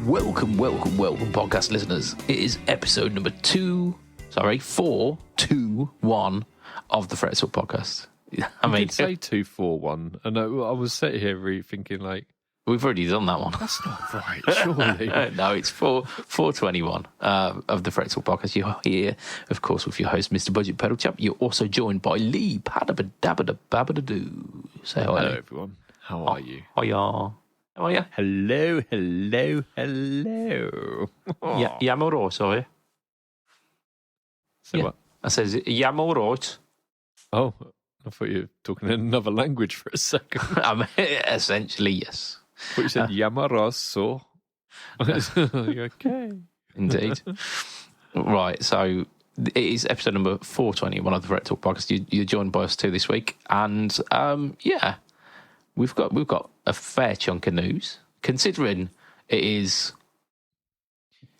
Welcome, podcast listeners. It is episode number 421 of the Fret Talk podcast. I did say 241, and I was sitting here thinking, like, we've already done that one. That's not right, surely. No, it's 421 of the Fret Talk podcast. You're here, of course, with your host, Mr. BudgetPedalChap. You're also joined by Lee Padabadabadabadoo. Say hi. Hello, everyone. How are you? Hiya. How are you? Hello. Yeah, I'm all right, sorry. Say what? I says, yeah, I'm all right. Oh, I thought you were talking in another language for a second. Essentially, yes. But you said Yamaraso. Okay. Indeed. Right, so it is episode number 421 of the Fret Talk podcast. You're joined by us too this week. And, we've got a fair chunk of news, considering it is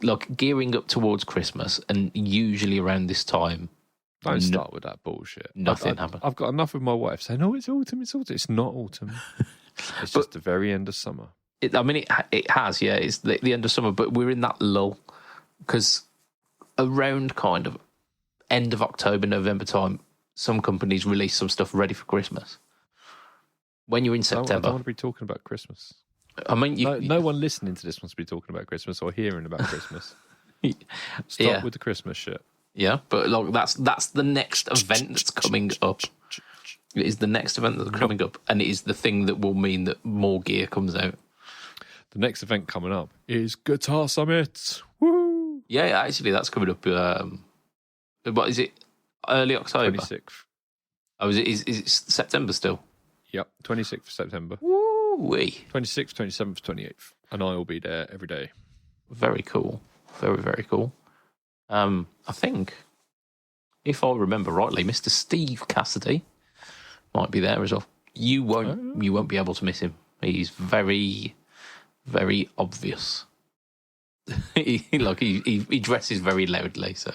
like gearing up towards Christmas, and usually around this time. Don't start with that bullshit. Nothing happened. I've got enough of my wife saying, "No, it's autumn. It's not autumn. It's just the very end of summer." It has, yeah. It's the end of summer, but we're in that lull because around kind of end of October, November time, some companies release some stuff ready for Christmas. When you're in September, I don't want to be talking about Christmas. I mean, no one listening to this wants to be talking about Christmas or hearing about Christmas. Start with the Christmas shit. Yeah, but like that's the next event that's coming up. It is the next event that's coming up, and it is the thing that will mean that more gear comes out. The next event coming up is Guitar Summit. Woo! Yeah, actually, that's coming up. What is it? Early October. 26th. Oh, is it September still? Yep, 26th of September. Woo-wee. 26th, 27th, 28th. And I will be there every day. Very cool. Very, very cool. I think, if I remember rightly, Mr. Steve Cassidy might be there as well. You won't be able to miss him. He's very, very obvious. he dresses very loudly. So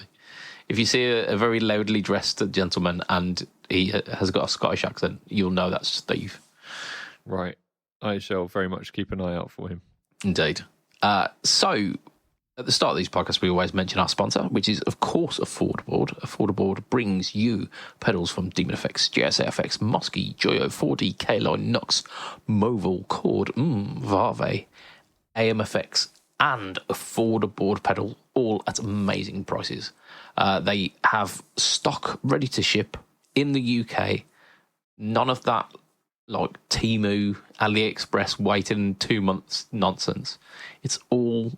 if you see a very loudly dressed gentleman and he has got a Scottish accent, you'll know that's Steve. Right. I shall very much keep an eye out for him. Indeed. So, at the start of these podcasts, we always mention our sponsor, which is, of course, Affordboard. Affordboard brings you pedals from Demon Effects, GSA-FX, Mosky, Joyo, 4D, K-Line, Nux, Moval, Cord, Varve, AMFX, and Affordboard pedal, all at amazing prices. They have stock ready to ship in the UK. None of that like Temu, AliExpress waiting 2 months nonsense. It's all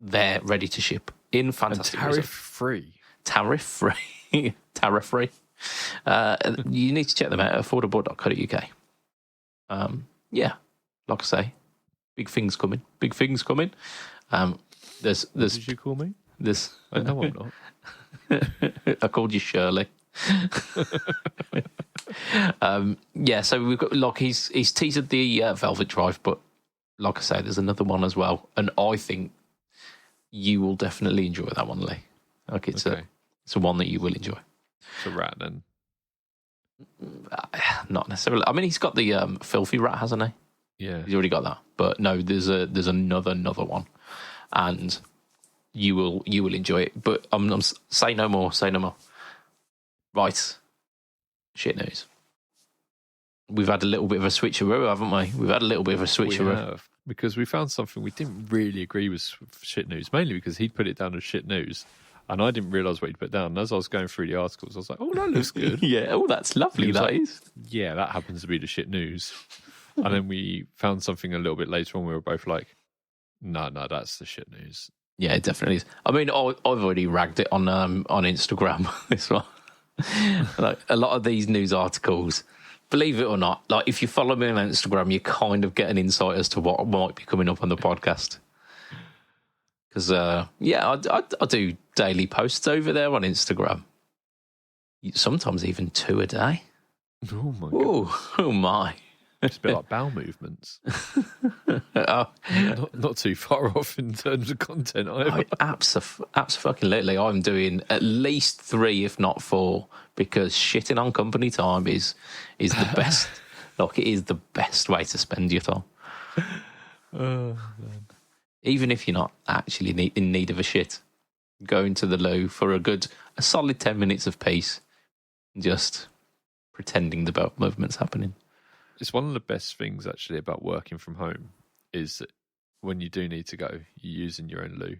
there ready to ship in fantastic tariff-free. Tariff-free. Tariff-free. You need to check them out at affordable.co.uk. Yeah, like I say, big things coming. There's What did you call me? No, I'm not. I called you Shirley. So we've got like he's teased the Velvet Drive, but like I say, there's another one as well, and I think you will definitely enjoy that one, Lee. Like it's a one that you will enjoy. It's a rat then. Not necessarily. I mean, he's got the Filthy Rat, hasn't he? Yeah, he's already got that. But no, there's another one, and you will enjoy it. But I'm say no more. Right. Shit news. We've had a little bit of a switcheroo, haven't we? We have, because we found something we didn't really agree with shit news, mainly because he'd put it down as shit news, and I didn't realise what he'd put down. And as I was going through the articles, I was like, oh, that looks good. Yeah, oh, that's lovely, that is. Yeah, that happens to be the shit news. And then we found something a little bit later on, we were both like, no, that's the shit news. Yeah, it definitely is. I mean, I've already ragged it on Instagram, this one. Like a lot of these news articles, believe it or not, like if you follow me on Instagram, you kind of get an insight as to what might be coming up on the podcast. Because I do daily posts over there on Instagram. Sometimes even 2 a day. Oh my god! Oh my! It's a bit like bowel movements. Not too far off in terms of content either. Absolutely. I'm doing at least 3, if not 4, because shitting on company time is the best. Like, it is the best way to spend your time. Oh, man. Even if you're not actually in need of a shit, go into the loo for a solid 10 minutes of peace, just pretending the bowel movement's happening. It's one of the best things actually about working from home is that when you do need to go, you're using your own loo.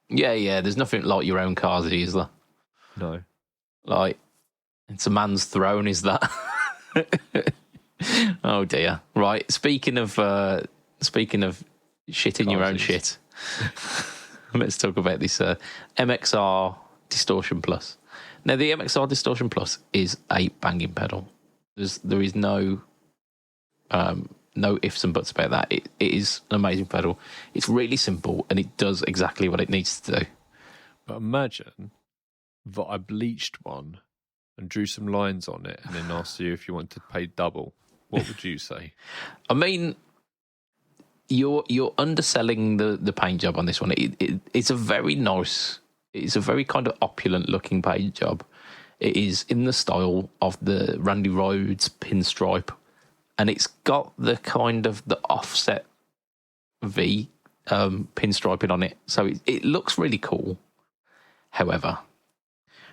Yeah. There's nothing like your own carsy, is there? No. Like, it's a man's throne, is that? Oh dear. Right. Speaking of shitting your own shit, let's talk about this MXR Distortion Plus. Now, the MXR Distortion Plus is a banging pedal. There is no ifs and buts about that. It is an amazing pedal. It's really simple and it does exactly what it needs to do. But imagine that I bleached one and drew some lines on it and then asked you if you wanted to pay double. What would you say? I mean, you're underselling the paint job on this one. It's a very nice, it's a very kind of opulent looking paint job. It is in the style of the Randy Rhoads pinstripe, and it's got the kind of the offset V pinstriping on it, so it looks really cool. However,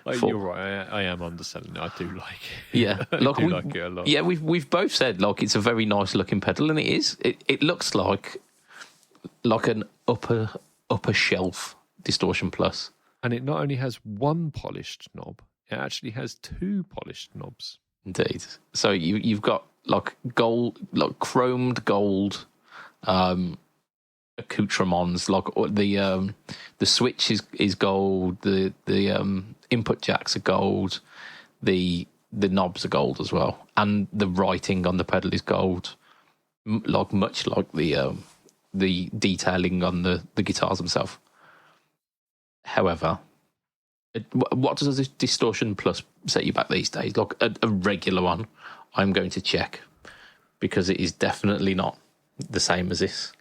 you're right. I am underselling it. I do like it. Yeah, I do like it a lot. Yeah, we've both said like it's a very nice looking pedal, and it is. It looks like an upper shelf Distortion Plus, and it not only has one polished knob, it actually has two polished knobs. Indeed. So you've got like gold, like chromed gold accoutrements, like the switch is gold, the input jacks are gold, the knobs are gold as well, and the writing on the pedal is gold, much like the detailing on the guitars themselves. However, what does this Distortion Plus set you back these days? Like a regular one, I'm going to check, because it is definitely not the same as this.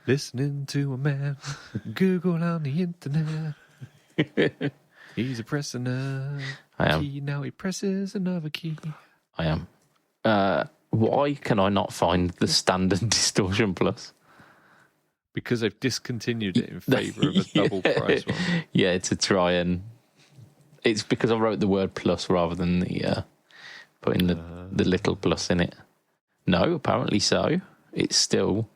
Listening to a man Google on the internet. He's a pressing a key, now he presses another key. I am. Why can I not find the standard Distortion Plus? Because they've discontinued it in favour of a double price one. Yeah, to try and... It's because I wrote the word plus rather than the putting the little plus in it. No, apparently so. It's still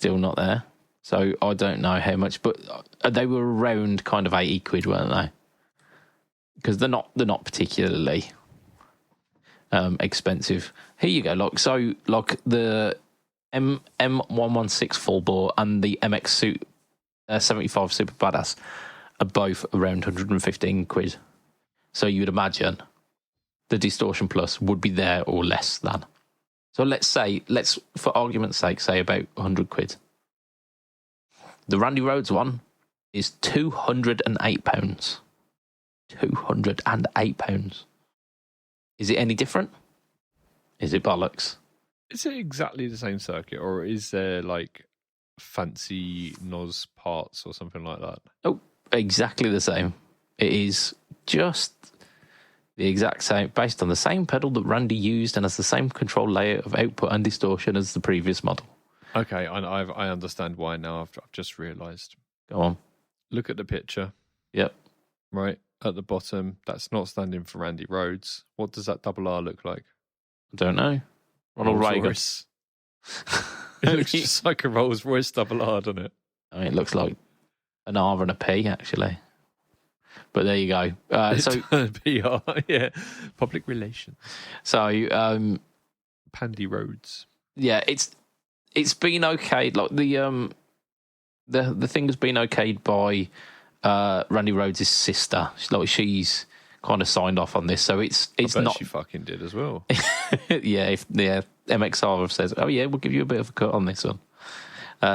not there. So I don't know how much, but they were around kind of 80 quid, weren't they? Because they're not particularly expensive. Here you go. Like the M116 full bore and the MX 75 Super Badass are both around 115 quid. So you would imagine the Distortion Plus would be there or less than. So let's for argument's sake, say about 100 quid. The Randy Rhoads one is £208. £208. Is it any different? Is it bollocks? Is it exactly the same circuit, or is there like fancy NOS parts or something like that? Oh, exactly the same. It is just the exact same, based on the same pedal that Randy used and has the same control layout of output and distortion as the previous model. Okay, I understand why now. I've just realised. Go on. Look at the picture. Yep. Right at the bottom, that's not standing for Randy Rhoads. What does that double R look like? I don't know. Ronald Reagan. It looks just like a Rolls Royce double R, doesn't it? I mean, it looks like an R and a P, actually. But there you go. So PR, yeah, public relations. So, Pandy Roads. Yeah, it's been okayed. Like the thing has been okayed by Randy Rhoads' sister. She's kind of signed off on this, so it's not. She fucking did as well. Yeah, MXR says, "Oh yeah, we'll give you a bit of a cut on this one."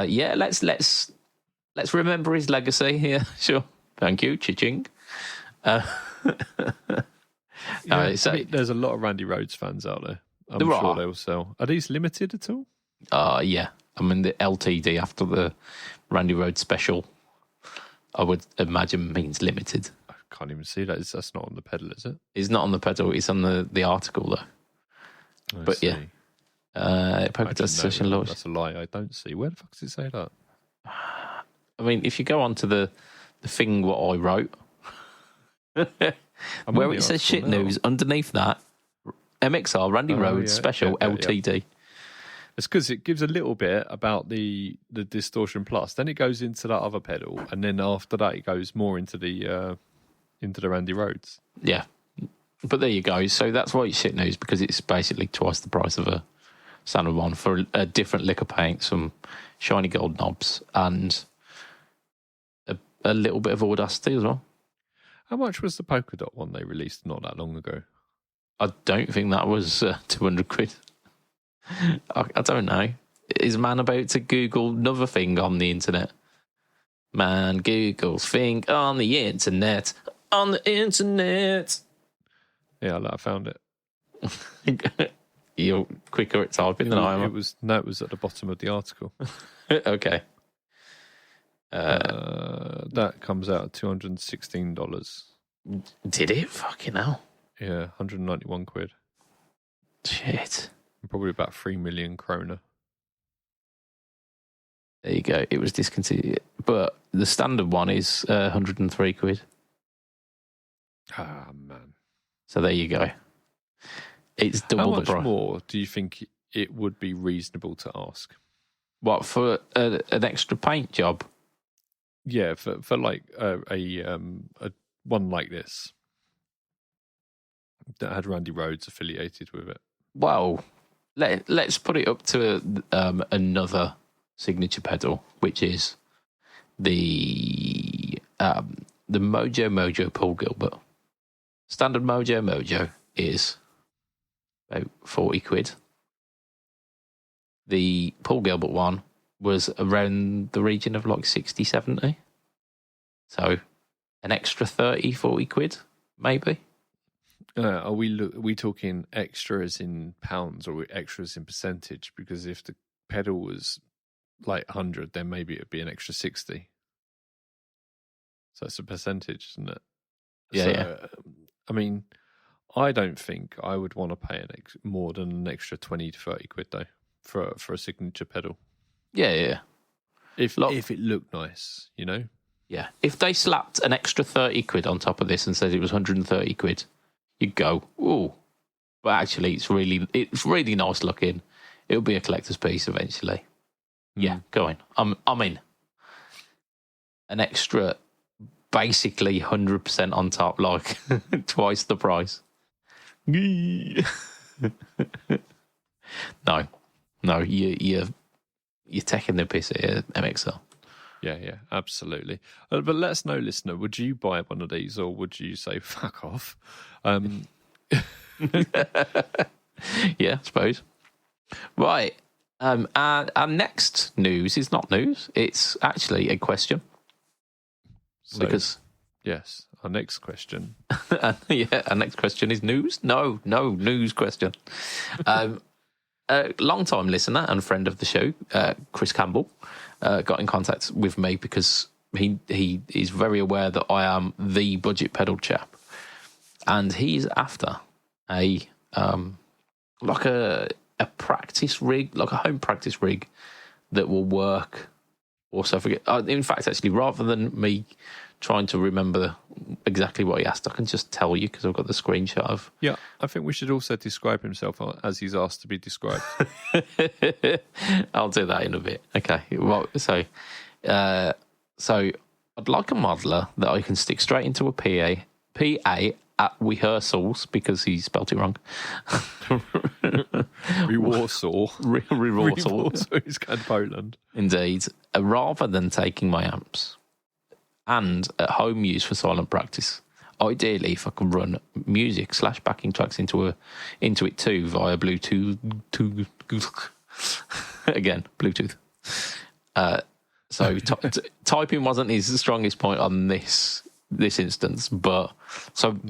Yeah, let's remember his legacy here. Sure, thank you, cha-ching. Yeah, there's a lot of Randy Rhoads fans out there. I'm sure they will sell. Are these limited at all? Yeah. I mean, the LTD after the Randy Rhoads special, I would imagine means limited. I can't even see that. That's not on the pedal, is it? It's not on the pedal. It's on the article, though. I see. Yeah. Polka Dot Session Launch. That's a lie. I don't see. Where the fuck does it say that? I mean, if you go on to the thing what I wrote, where it says shit news, underneath that, MXR Randy Rhodes special LTD. It's because it gives a little bit about the Distortion Plus. Then it goes into that other pedal, and then after that it goes more into the Randy Rhodes. Yeah, but there you go. So that's why it's shit news, because it's basically twice the price of a standard one for a different liquor paint, some shiny gold knobs, and a little bit of audacity as well. How much was the polka dot one they released not that long ago? I don't think that was 200 quid. I don't know. Is man about to Google another thing on the internet? Man Googles thing on the internet. On the internet. Yeah, I found it. You're quicker at typing than I am. It was at the bottom of the article. Okay. That comes out at $216. Did it? Fucking hell. Yeah, 191 quid. Shit. Probably about 3 million kroner. There you go. It was discontinued. But the standard one is 103 quid. Ah, man. So there you go. It's double the price. How much more do you think it would be reasonable to ask? What, for an extra paint job? Yeah, for like a one like this that had Randy Rhodes affiliated with it. Well, let's put it up to another signature pedal, which is the Mojo Paul Gilbert. Standard Mojo is about 40 quid. The Paul Gilbert one was around the region of like 60, 70. So an extra 30, 40 quid, maybe. Are we talking extras in pounds or extras in percentage? Because if the pedal was like 100, then maybe it'd be an extra 60. So it's a percentage, isn't it? Yeah. I mean, I don't think I would want to pay more than an extra 20 to 30 quid though for a signature pedal. Yeah. If it looked nice, you know. Yeah. If they slapped an extra 30 quid on top of this and said it was 130 quid, you'd go, ooh. But actually, it's really nice looking. It'll be a collector's piece eventually. Yeah, go on. I'm in. An extra, basically 100% on top, like twice the price. No, you're taking the piss here, MXL. Yeah, absolutely. But let us know, listener, would you buy one of these or would you say, fuck off? Yeah, I suppose. Right. Our next news is not news. It's actually a question. So, yes, our next question. Our next question is news? No, news question. A long-time listener and friend of the show, Chris Campbell, got in contact with me because he is very aware that I am the budget pedal chap, and he's after a practice rig, like a home practice rig that will work. Also, forget. In fact, actually, rather than me trying to remember exactly what he asked, I can just tell you because I've got the screenshot of. Yeah, I think we should also describe himself as he's asked to be described. I'll do that in a bit. Okay. Well, so I'd like a modeler that I can stick straight into a PA at rehearsals, because he spelt it wrong. Rehearsal. He's going to Poland. Indeed. Rather than taking my amps, and at home use for silent practice. Ideally, if I can run music / backing tracks into it too via Bluetooth. Again, Bluetooth. So typing wasn't his strongest point on this instance, but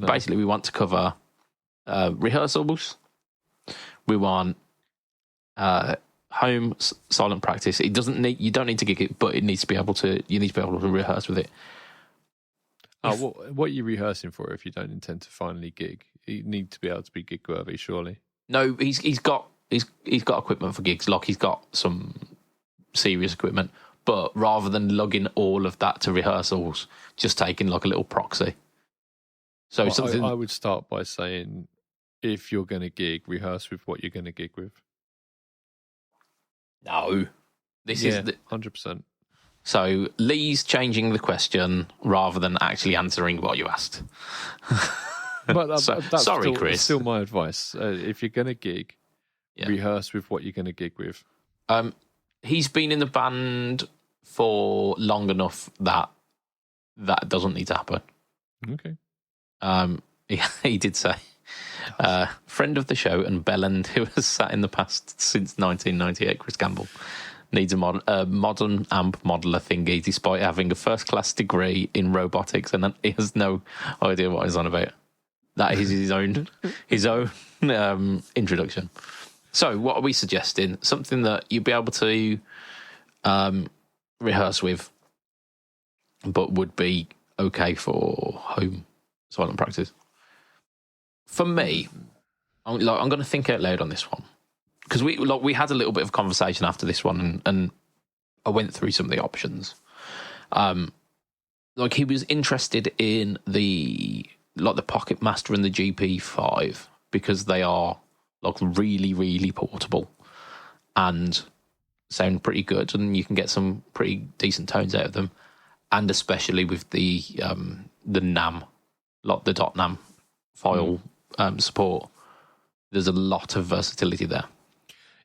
basically we want to cover rehearsals. We want home silent practice. You don't need to gig it, but you need to be able to rehearse with it. What are you rehearsing for if you don't intend to finally gig? You need to be able to be gig worthy, surely. No, he's got equipment for gigs. Like, he's got some serious equipment, But rather than lugging all of that to rehearsals, just taking like a little proxy. So Well, something I would start by saying, if you're going to gig, rehearse with what you're going to gig with. No, this is 100%. So Lee's changing the question rather than actually answering what you asked. But that's sorry, still, Chris. Still my advice. If you're going to gig, rehearse with what you're going to gig with. He's been in the band for long enough that doesn't need to happen. Okay. He did say, friend of the show and bellend who has sat in the past since 1998, Chris Campbell, needs a modern amp modeler thingy despite having a first-class degree in robotics, and he has no idea what he's on about. That is his own introduction. So what are we suggesting? Something that you'd be able to rehearse with, but would be okay for home silent practice. For me, I'm going to think out loud on this one, because we had a little bit of conversation after this one, and I went through some of the options. He was interested in the Pocket Master and the GP5 because they are really, really portable and sound pretty good, and you can get some pretty decent tones out of them, and especially with the NAM, the .NAM file support. There's a lot of versatility there.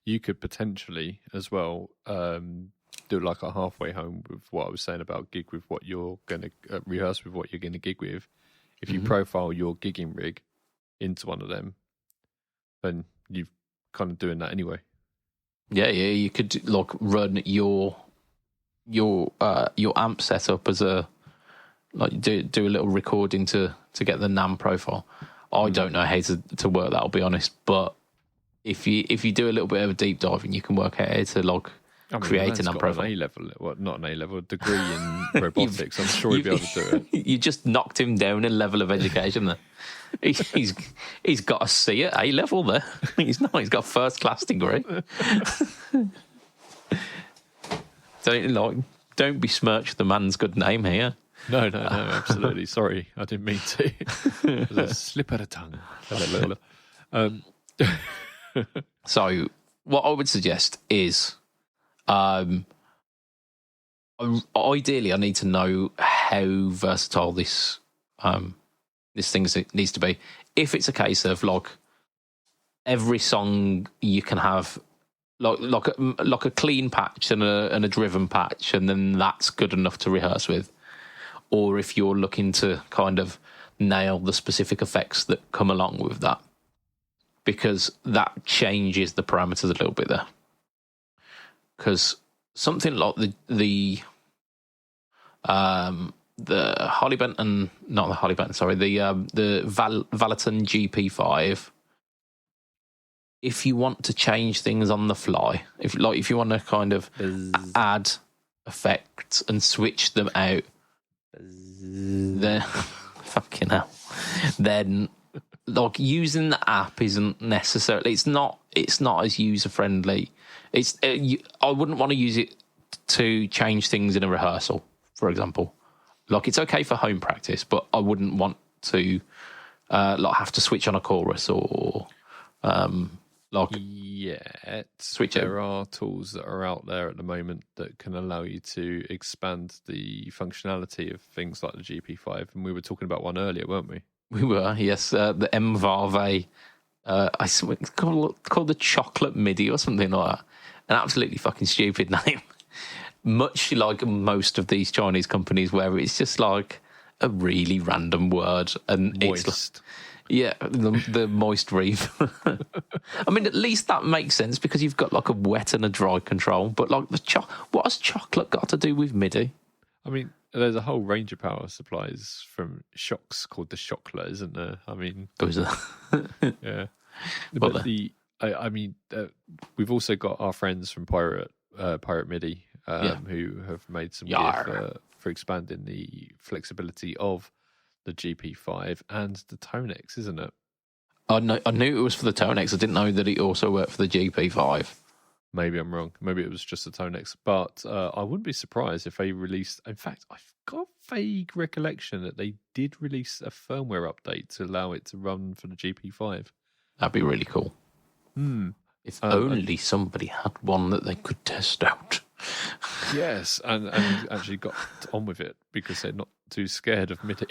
You could potentially as well do like a halfway home with what I was saying about gig with what you're going to rehearse with what you're going to gig with. If you profile your gigging rig into one of them, then you're kind of doing that anyway. Yeah, you could run your amp setup as a do a little recording to get the NAM profile. I don't know how to work that, I'll be honest, but if you do a little bit of a deep diving, you can work out how to create an amp profile. An A-level, not an A-level, degree in robotics. I'm sure he'd be able to do it. You just knocked him down a level of education there. He's got a C at A-level there. He's got a first-class degree. Don't besmirch the man's good name here. No, absolutely. Sorry, I didn't mean to. It was a slip of the tongue. So, what I would suggest is, ideally, I need to know how versatile this thing needs to be. If it's a case of every song you can have like a clean patch and a driven patch, and then that's good enough to rehearse with. Or if you're looking to kind of nail the specific effects that come along with that, because that changes the parameters a little bit there. Because something like the Harley Benton, not the Harley Benton, sorry, the Valiton GP5. If you want to change things on the fly, if you want to kind of add effects and switch them out, then fucking hell, then using the app isn't necessarily. It's not as user friendly. I wouldn't want to use it to change things in a rehearsal, for example. It's okay for home practice, but I wouldn't want to have to switch on a chorus or switch. There are tools that are out there at the moment that can allow you to expand the functionality of things like the GP5, and we were talking about one earlier, weren't we? We were, yes. The MVARVE, it's called the Chocolate MIDI or something like that. An absolutely fucking stupid name. Much like most of these Chinese companies, where it's just like a really random word, and moist. The moist reef. I mean, at least that makes sense because you've got a wet and a dry control. But what has chocolate got to do with MIDI? I mean, there's a whole range of power supplies from Shocks called the Chocolate, isn't there? I mean, yeah. But we've also got our friends from Pirate MIDI who have made some gear for expanding the flexibility of the GP5 and the Tonex, isn't it? I knew it was for the Tonex. I didn't know that it also worked for the GP5. Maybe I'm wrong. Maybe it was just the Tonex. But I wouldn't be surprised if they released... In fact, I've got a vague recollection that they did release a firmware update to allow it to run for the GP5. That'd be really cool. If only somebody had one that they could test out. Yes, and actually got on with it because they're not too scared of MIDI.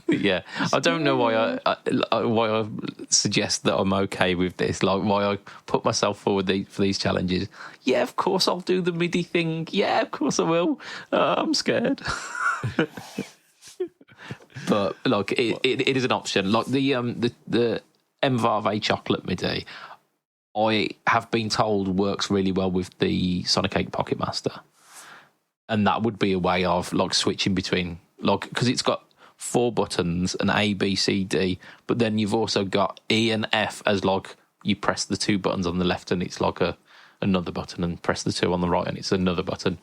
Yeah, I don't know why I suggest that I'm okay with this. Like why I put myself forward for these challenges. Yeah, of course I'll do the MIDI thing. Yeah, of course I will. I'm scared. But like it is an option. Like the Mvarve chocolate MIDI, I have been told works really well with the Sonic 8 Pocket Master. And that would be a way of like switching between, like, because it's got 4 buttons, an A, B, C, D, but then you've also got E and F as like you press the 2 buttons on the left and it's like another button, and press the 2 on the right and it's another button.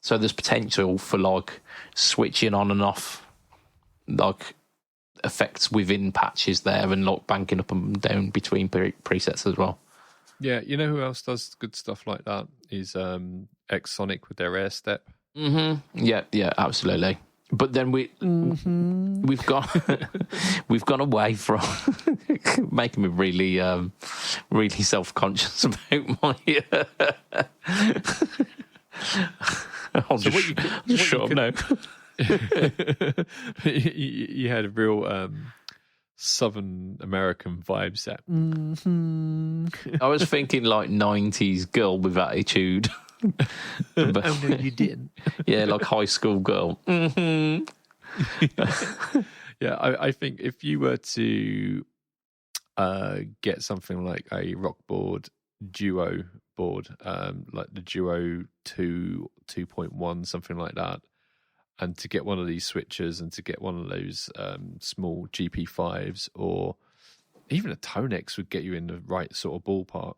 So there's potential for like switching on and off like effects within patches there, and like banking up and down between presets as well. Yeah, you know who else does good stuff like that is X-Sonic with their air step. Yeah, absolutely. But then we've gone away from making me really really self-conscious about my. I'll So just shut up now. You had a real Southern American vibe set. I was thinking like 90s girl with attitude. But, oh no, you didn't. Yeah, like high school girl. Yeah, I think if you were to get something like a rock board duo board, like the Duo 2.1, something like that, and to get one of these switchers and to get one of those small GP5s, or even a Tonex would get you in the right sort of ballpark.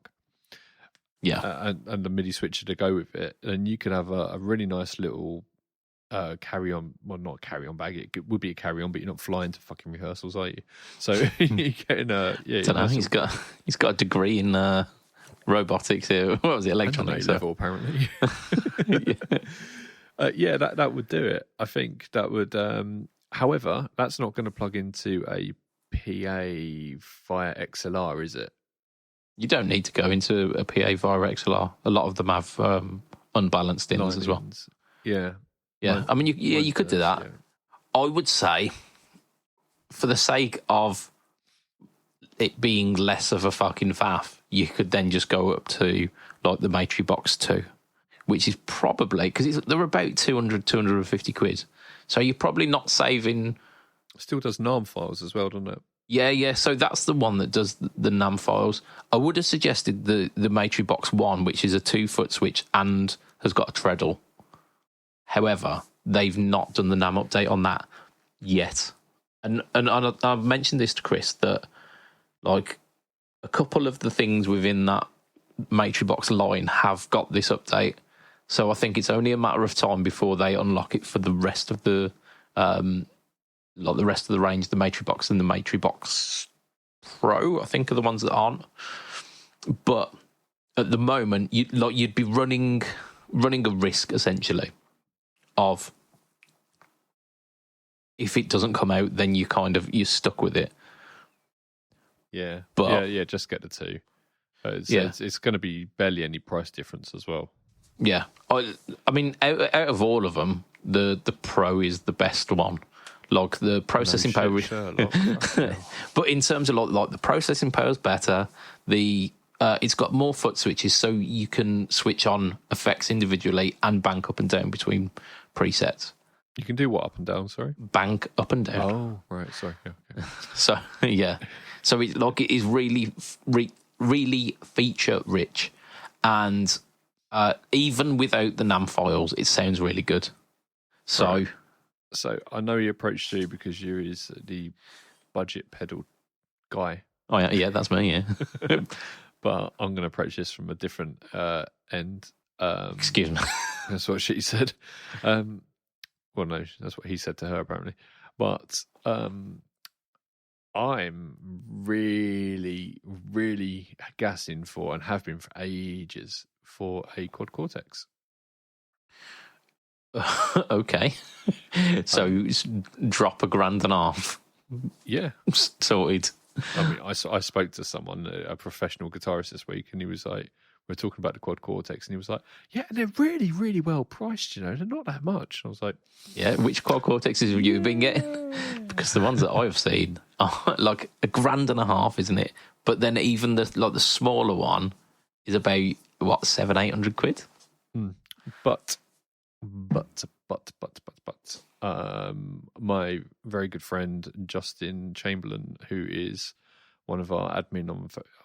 Yeah. And the MIDI switcher to go with it. And you could have a really nice little carry-on, well, not carry-on bag. It would be a carry-on, but you're not flying to fucking rehearsals, are you? So you're getting I don't know. He's got a degree in robotics here. What was it? Electronics level, apparently. Yeah, that would do it. I think that would. However, that's not going to plug into a PA via XLR, is it? You don't need to go into a PA via XLR. A lot of them have unbalanced ins as well. Yeah. I mean, you could do that. Yeah. I would say, for the sake of it being less of a fucking faff, you could then just go up to like the Matrix 2, which is probably, because they're about 250 quid. So you're probably not saving. Still does NARM files as well, doesn't it? Yeah. So that's the one that does the NAM files. I would have suggested the Matrix 1, which is a 2-foot switch and has got a treadle. However, they've not done the NAM update on that yet. And I've mentioned this to Chris, that like a couple of the things within that Matrix line have got this update. So I think it's only a matter of time before they unlock it for the rest of the like the rest of the range, the Matrix and the Matrix Pro, I think, are the ones that aren't. But at the moment, you'd be running a risk essentially of, if it doesn't come out, then you're stuck with it. Yeah, but yeah, just get the 2. It's going to be barely any price difference as well. Yeah, I mean, out of all of them, the Pro is the best one. Like the processing power, but in terms of like the processing power is better. It's got more foot switches, so you can switch on effects individually and bank up and down between presets. You can do what, up and down? Sorry, bank up and down. Oh, right. Sorry. Okay. So it is really, really feature rich, and even without the NAM files, it sounds really good. So. Right. So I know you approached you because you is the budget pedal guy. Oh yeah, that's me. Yeah, but I'm going to approach this from a different end. Excuse me. That's what she said. Well, no, that's what he said to her apparently. But I'm really, really gassing for, and have been for ages, for a quad cortex. Okay. So drop $1,500. Yeah. Sorted. I mean, I spoke to someone, a professional guitarist this week, and he was like, we're talking about the quad cortex, and he was like, yeah, and they're really, really well priced, they're not that much. I was like, yeah, which quad cortexes have you been getting? Because the ones that I've seen are like $1,500, isn't it? But then even the smaller one is about what, 700-800 quid? But my very good friend Justin Chamberlain, who is one of our admin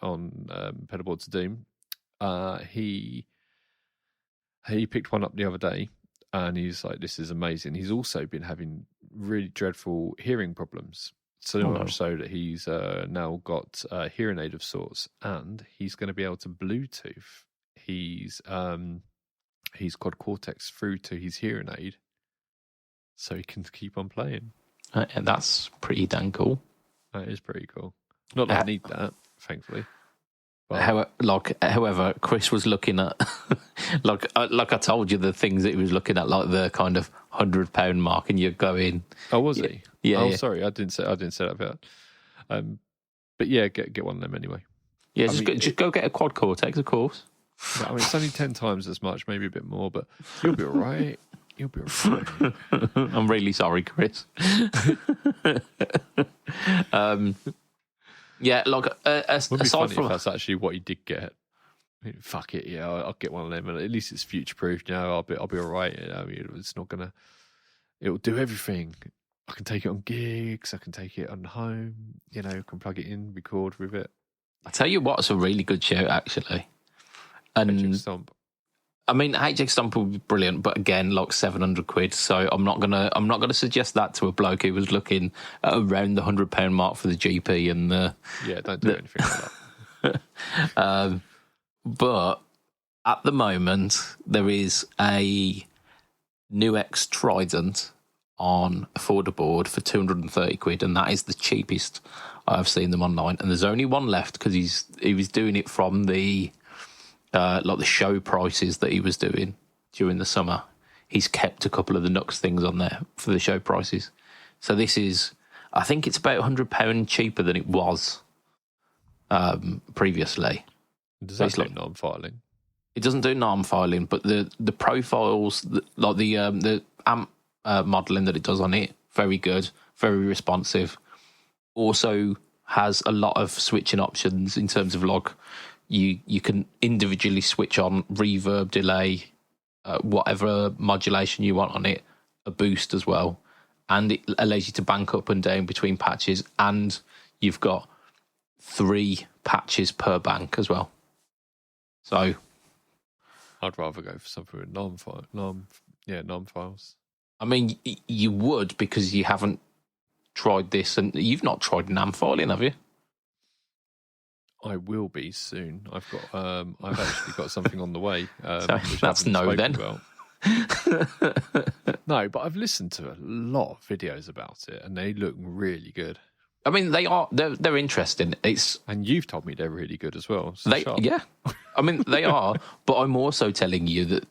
on Pedalboard to Doom, he picked one up the other day, and he's like, "This is amazing." He's also been having really dreadful hearing problems, so much so that he's now got a hearing aid of sorts, and he's going to be able to Bluetooth his quad cortex through to his hearing aid, so he can keep on playing. And that's pretty damn cool. That is pretty cool. Not that I need that, thankfully. But... However, Chris was looking at, like I told you, the things that he was looking at, like the kind of £100 mark, and you're going. Oh, was he? Yeah. Oh, yeah. Sorry, I didn't say that bit. But yeah, get one of them anyway. Yeah, just go get a quad cortex, of course. I mean, it's only 10 times as much, maybe a bit more, but you'll be all right. You'll be all right. I'm really sorry, Chris. Yeah, like it would be aside funny from if that's actually what he did get. I mean, fuck it, yeah, I'll get one of them, and at least it's future proof. I'll be all right. It's not gonna. It'll do everything. I can take it on gigs. I can take it on home. Can plug it in, record with it. I tell you what, it's a really good show actually. And HX Stomp. I mean, HX Stomp would be brilliant, but again, like 700 quid. So I'm not gonna suggest that to a bloke who was looking at around the £100 mark for the GP and the. Yeah, don't do anything like that. But at the moment, there is a new X Trident on Affordaboard for 230 quid, and that is the cheapest I've seen them online. And there's only one left because he was doing it from the. Like the show prices that he was doing during the summer. He's kept a couple of the Nux things on there for the show prices. So this is, I think it's about £100 cheaper than it was previously. Does that do non-filing? It doesn't do non-filing, but the profiles, like the amp modelling that it does on it, very good, very responsive. Also has a lot of switching options in terms of like, you can individually switch on reverb, delay, whatever modulation you want on it, a boost as well. And it allows you to bank up and down between patches, and you've got 3 patches per bank as well. So I'd rather go for something with non-files. I mean, you would, because you haven't tried this, and you've not tried NAM filing, have you? I will be soon. I've actually got something on the way. So that's no then. No, but I've listened to a lot of videos about it, and they look really good. I mean, they're interesting. And you've told me they're really good as well. So yeah. I mean, they are, but I'm also telling you that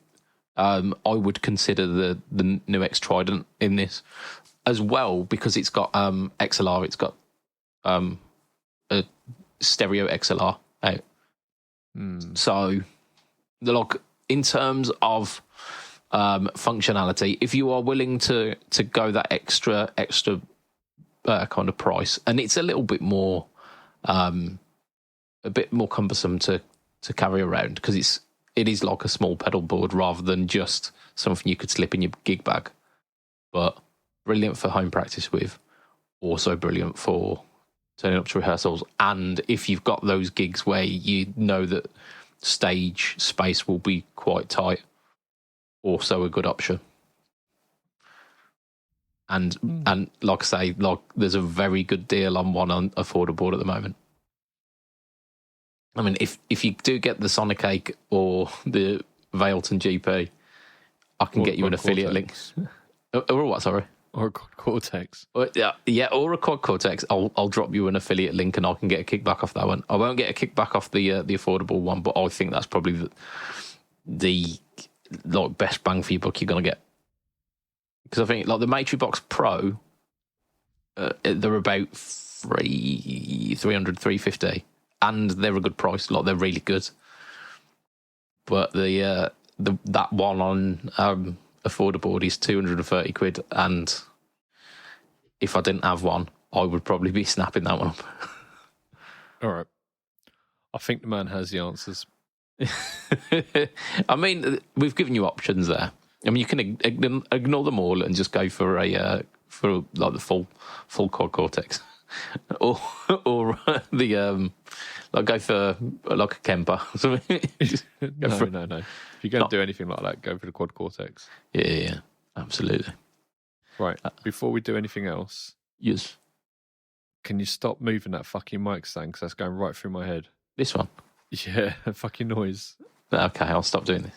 I would consider the new X Trident in this as well, because it's got XLR. It's got a stereo XLR out. So, like, in terms of functionality, if you are willing to go that extra kind of price, and it's a little bit more cumbersome to carry around, because it is like a small pedal board rather than just something you could slip in your gig bag, but brilliant for home practice with, also brilliant for turning up to rehearsals. And if you've got those gigs where you know that stage space will be quite tight, also a good option. And like I say, like, there's a very good deal on one on Affordaboard at the moment. I mean, if you do get the Sonic 8 or the Vailton GP, I can get you an affiliate link. Or what, sorry? Or a Cortex. Or a quad Cortex. I'll drop you an affiliate link and I can get a kickback off that one. I won't get a kickback off the affordable one, but I think that's probably the like best bang for your buck you're gonna get. Because I think like the Matribox Pro, they're about 300, 350, and they're a good price. Like they're really good. But that one on affordable is 230 quid, and if I didn't have one, I would probably be snapping that one up. All right. I think the man has the answers. I mean, we've given you options there. I mean, you can ignore them all and just go for for like the full quad Cortex, or the like go for like a Kemper or something. No. If you're going to do anything like that, go for the quad Cortex. Yeah, absolutely. Right. Before we do anything else, Yes. Can you stop moving that fucking mic stand? Because that's going right through my head. This one. Yeah, fucking noise. Okay, I'll stop doing this.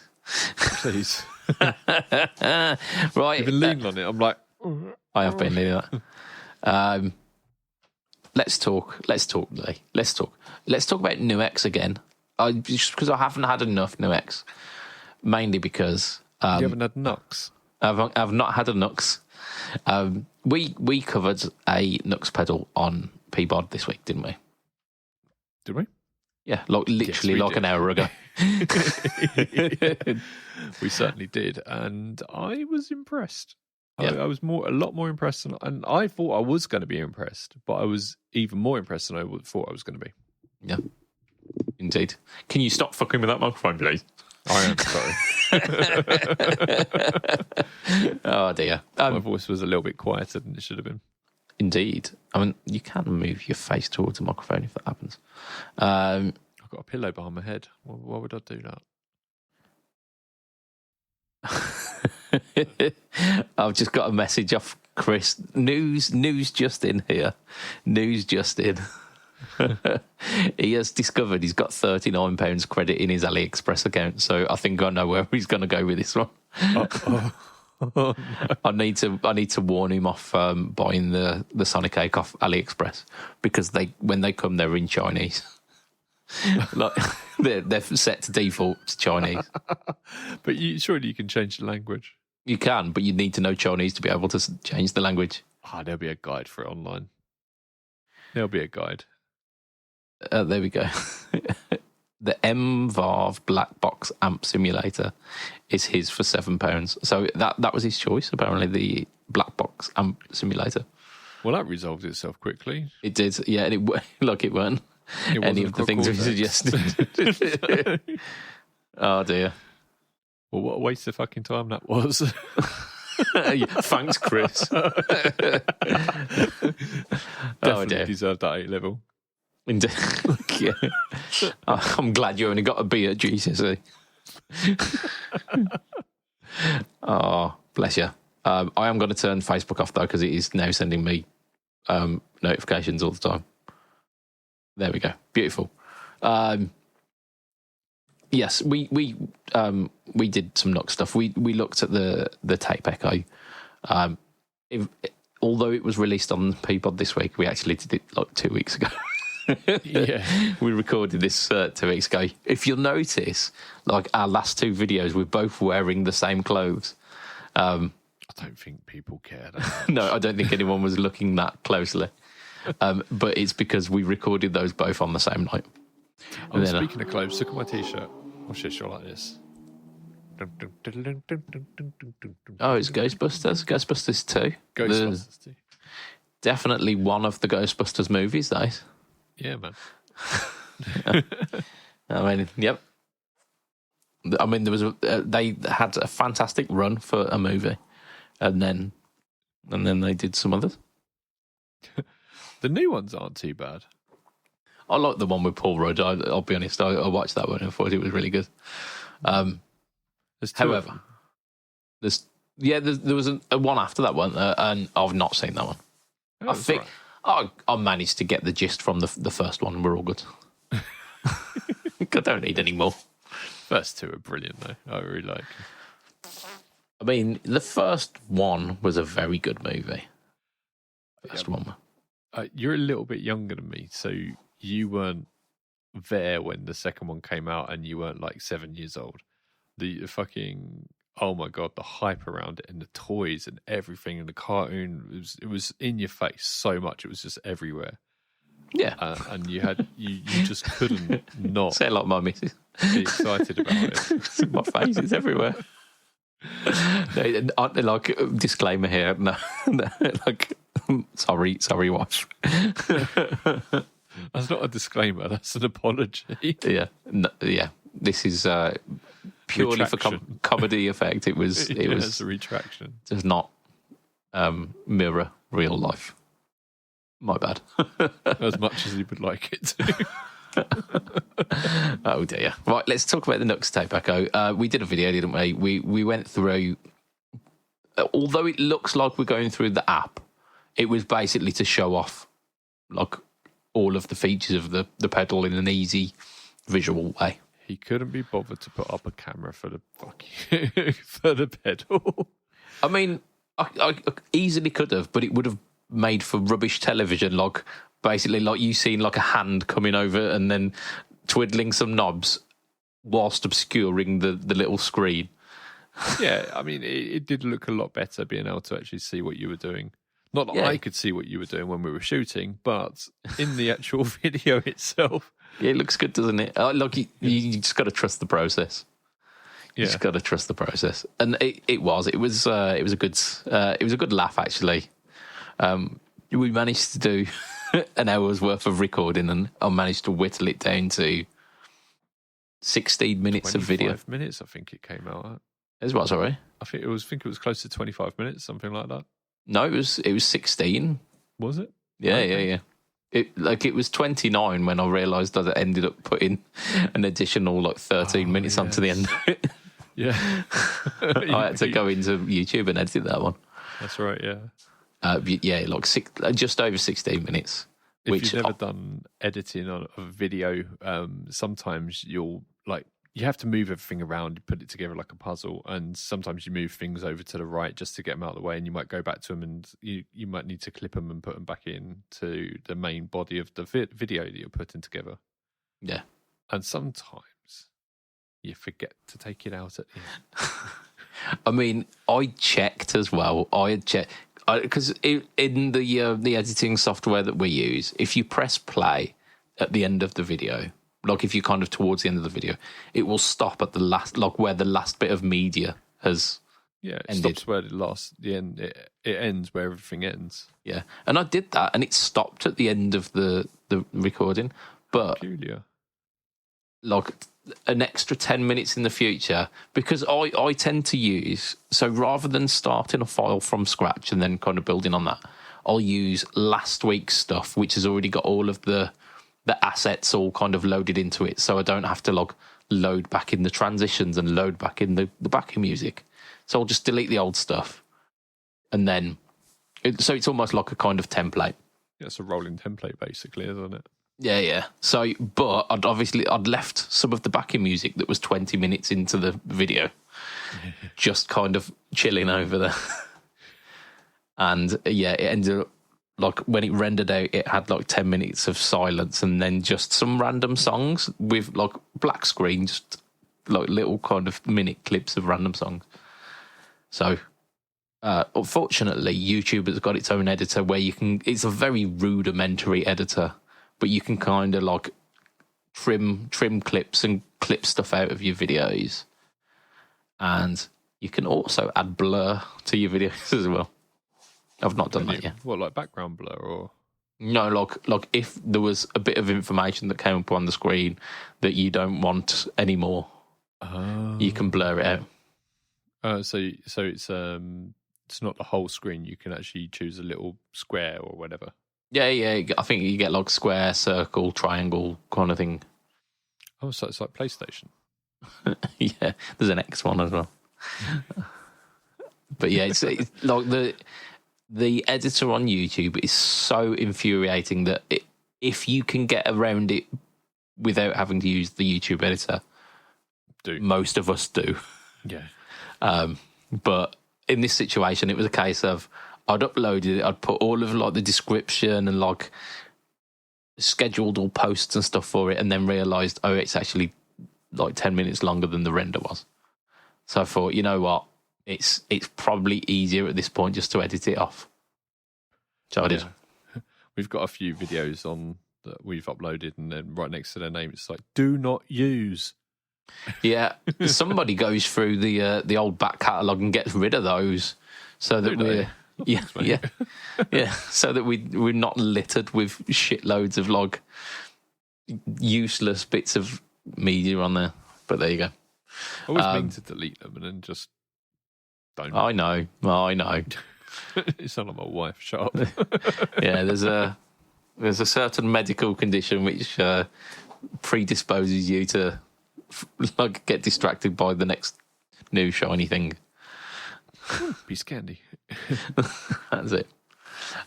Please. Right. You've been leaning on it. I'm like... I have been leaning on that. Let's talk, Lee. Let's talk about Nuix again. Just because I haven't had enough Nuix. Mainly because... you haven't had Nux? I've not had a Nux. We covered a Nux pedal on PBOD this week, didn't we? Did we? Yeah, literally yes, an hour ago. We certainly did, and I was impressed. Yeah. I was a lot more impressed, and I thought I was going to be impressed, but I was even more impressed than I thought I was going to be. Yeah, indeed. Can you stop fucking with that microphone, please? I am sorry. Oh dear. My voice was a little bit quieter than it should have been. Indeed. I mean, you can move your face towards the microphone if that happens. I've got a pillow behind my head. Why would I do that? I've just got a message off Chris. News just in here. News just in. He has discovered he's got £39 credit in his AliExpress account, so I think I know where he's going to go with this one. No. I need to warn him off buying the Sonic cake off AliExpress, because when they come, they're in Chinese. Like they're set to default to Chinese. But surely you can change the language. You can, but you need to know Chinese to be able to change the language. There'll be a guide for it online. There'll be a guide. There we go. The MVARV Black Box Amp Simulator is his for £7. So that was his choice, apparently, the Black Box Amp Simulator. Well, that resolved itself quickly. It did, yeah. And it weren't any of the things we suggested. Oh, dear. Well, what a waste of fucking time that was. Thanks, Chris. Definitely deserved that 8 level. Indeed. Yeah. I'm glad you only got a B at GCSE. Oh, bless you. I am going to turn Facebook off, though, because it is now sending me notifications all the time. There we go. Beautiful. Yes, we did some Nux stuff. We looked at the Tape Echo. Although it was released on PBOD this week, we actually did it like 2 weeks ago. Yeah, we recorded this 2 weeks ago. If you'll notice, like our last 2 videos, we're both wearing the same clothes. I don't think people care that much. No, I don't think anyone was looking that closely. But it's because we recorded those both on the same night. Speaking of clothes, look at my t-shirt. I'll show like this. Oh, it's Ghostbusters. Ghostbusters 2. Ghostbusters 2. Definitely one of the Ghostbusters movies, those. Yeah, man. I mean, yep. I mean, they had a fantastic run for a movie, and then they did some others. The new ones aren't too bad. I like the one with Paul Rudd. I'll be honest. I watched that one and thought it was really good. However, there was a one after that one, and I've not seen that one. Oh, I think I managed to get the gist from the first one. We're all good. I don't need any more. First 2 are brilliant, though. I really like them. I mean, the first one was a very good movie. First one. You're a little bit younger than me, so you weren't there when the second one came out, and you weren't like 7 years old. The fucking, oh my God, the hype around it and the toys and everything and the cartoon, it was in your face so much. It was just everywhere. Yeah. And you just couldn't not say a lot, my missus. Be excited about it. My face is everywhere. Like, disclaimer here. No, like, sorry, wife. That's not a disclaimer. That's an apology. Yeah, yeah. This is purely retraction. For comedy effect. It was. It was a retraction. Does not mirror real life. My bad. As much as he would like it to. Oh dear. Right, let's talk about the Nux tape echo. We did a video, didn't we? We went through. Although it looks like we're going through the app, it was basically to show off like all of the features of the pedal in an easy visual way. He couldn't be bothered to put up a camera for the for the pedal. I mean, I easily could have, but it would have made for rubbish television, like basically like you seen like a hand coming over and then twiddling some knobs whilst obscuring the little screen. Yeah, I mean, it did look a lot better being able to actually see what you were doing. Not that I could see what you were doing when we were shooting, but in the actual video itself. Yeah, it looks good, doesn't it? Look, you just got to trust the process. You just got to trust the process, and it was a good laugh actually. We managed to do an hour's worth of recording, and I managed to whittle it down to 16 minutes of video. 25 minutes, I think it came out at. Is what? Sorry, I think it was close to 25 minutes, something like that. No, it was 16. Was it? Yeah, yeah. It was 29 when I realised that I ended up putting an additional like 13 minutes onto the end of it. Yeah. I had to go into YouTube and edit that one. That's right, yeah. Like just over 16 minutes. If you've never done editing on a video, sometimes you have to move everything around, put it together like a puzzle, and sometimes you move things over to the right just to get them out of the way, and you might go back to them, and you might need to clip them and put them back in to the main body of the video that you're putting together. Yeah. And sometimes you forget to take it out at the end. I mean, I checked as well. I had checked because in the editing software that we use, if you press play at the end of the video, like if you're kind of towards the end of the video, it will stop at the last, like where the last bit of media has ended. Stops where the end. It ends where everything ends. Yeah, and I did that, and it stopped at the end of the recording. But peculiar. Like an extra 10 minutes in the future, because I tend to use, so rather than starting a file from scratch and then kind of building on that, I'll use last week's stuff, which has already got all of the assets all kind of loaded into it, so I don't have to like load back in the transitions and load back in the backing music. So I'll just delete the old stuff, and then so it's almost like a kind of template. Yeah, it's a rolling template basically, isn't it? Yeah. So, but I'd left some of the backing music that was 20 minutes into the video, just kind of chilling over there. And it ended up, like when it rendered out, it had like 10 minutes of silence and then just some random songs with like black screen, just like little kind of minute clips of random songs. So, unfortunately, YouTube has got its own editor where it's a very rudimentary editor, but you can kind of like trim clips and clip stuff out of your videos. And you can also add blur to your videos as well. I've not done that yet. What, like background blur or? No, like if there was a bit of information that came up on the screen that you don't want anymore, you can blur it out. So it's not the whole screen. You can actually choose a little square or whatever. Yeah. I think you get like square, circle, triangle kind of thing. Oh, so it's like PlayStation. Yeah, there's an X one as well. But yeah, it's like the editor on YouTube is so infuriating that if you can get around it without having to use the YouTube editor, most of us do. Yeah. But in this situation, it was a case of I'd uploaded it, I'd put all of like the description and like scheduled all posts and stuff for it, and then realised, oh, it's actually like 10 minutes longer than the render was. So I thought, you know what, it's probably easier at this point just to edit it off. So I did. We've got a few videos on that we've uploaded, and then right next to their name, it's like, do not use. Yeah, somebody goes through the old back catalogue and gets rid of those, so that we're so that we're not littered with shitloads of like useless bits of media on there. But there you go. I always mean to delete them and then just don't. I know. It's not like my wife. Shut up. Yeah, there's a certain medical condition which predisposes you to like get distracted by the next new shiny thing. Piece of candy. That's it.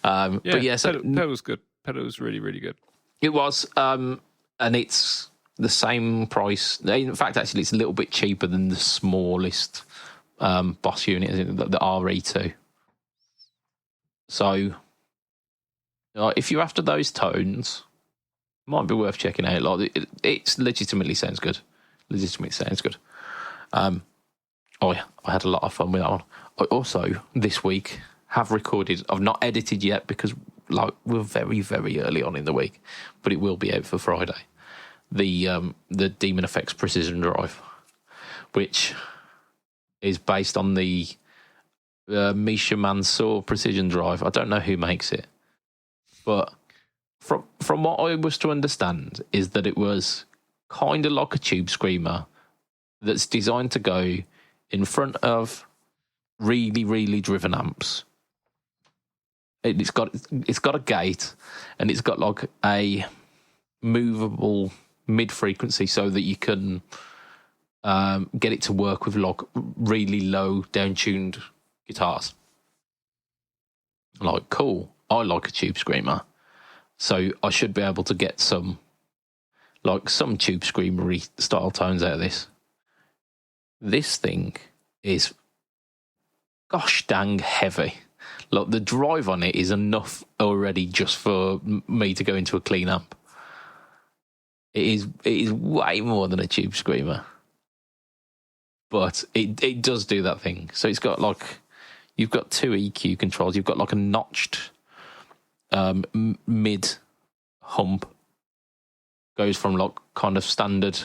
But yeah, so Pedal was good. Pedal was really, really good. It was, and it's the same price. In fact, actually, it's a little bit cheaper than the smallest Boss unit, isn't it? The RE2. So, if you're after those tones, it might be worth checking out. Like, it legitimately sounds good. I had a lot of fun with that one. I also, this week, have recorded. I've not edited yet because like we're very, very early on in the week, but it will be out for Friday. The Demon Effects Precision Drive, which is based on the Misha Mansour Precision Drive. I don't know who makes it, but from what I was to understand is that it was kind of like a tube screamer that's designed to go in front of really, really driven amps. It's got a gate, and it's got like a movable mid-frequency so that you can get it to work with like really low down-tuned guitars. Like, cool. I like a tube screamer, so I should be able to get some tube screamery style tones out of this. This thing is gosh dang heavy. Like, the drive on it is enough already just for me to go into a clean amp. It is way more than a tube screamer, but it does do that thing. So it's got like, you've got two EQ controls. You've got like a notched mid hump, goes from like kind of standard